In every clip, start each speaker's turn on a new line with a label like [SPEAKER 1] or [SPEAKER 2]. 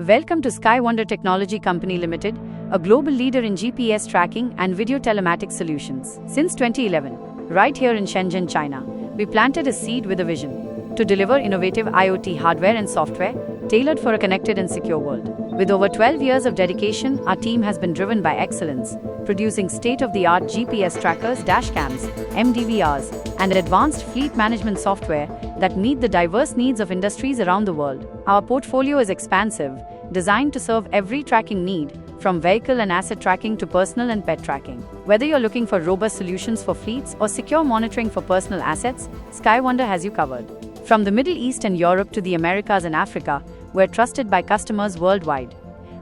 [SPEAKER 1] Welcome to Skywonder Technology Company Limited, a global leader in GPS tracking and video telematics solutions. Since 2011, right here in Shenzhen, China, we planted a seed with a vision to deliver innovative IoT hardware and software tailored for a connected and secure world. With over 12 years of dedication, our team has been driven by excellence, producing state-of-the-art GPS trackers, dashcams, MDVRs, and advanced fleet management software that meet the diverse needs of industries around the world. Our portfolio is expansive, designed to serve every tracking need, from vehicle and asset tracking to personal and pet tracking. Whether you're looking for robust solutions for fleets or secure monitoring for personal assets, Skywonder has you covered. From the Middle East and Europe to the Americas and Africa, we're trusted by customers worldwide.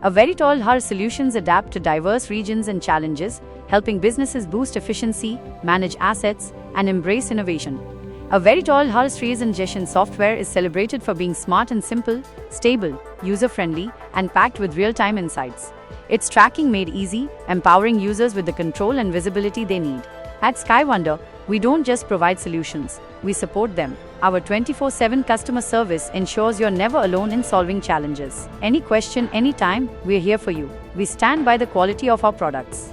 [SPEAKER 1] Our very tall HUR solutions adapt to diverse regions and challenges, helping businesses boost efficiency, manage assets, and embrace innovation. A very tall HUR trees ingestion software is celebrated for being smart and simple, stable, user-friendly, and packed with real-time insights. It's tracking made easy, empowering users with the control and visibility they need. At Skywonder, we don't just provide solutions, we support them. Our 24/7 customer service ensures you're never alone in solving challenges. Any question, anytime, we're here for you. We stand by the quality of our products.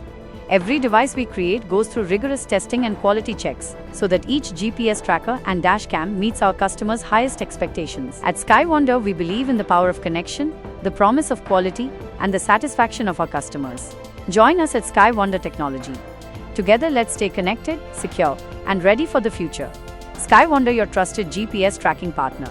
[SPEAKER 1] Every device we create goes through rigorous testing and quality checks so that each GPS tracker and dashcam meets our customers' highest expectations. At Skywonder, we believe in the power of connection, the promise of quality, and the satisfaction of our customers. Join us at Skywonder Technology. Together, let's stay connected, secure, and ready for the future. Skywonder, your trusted GPS tracking partner.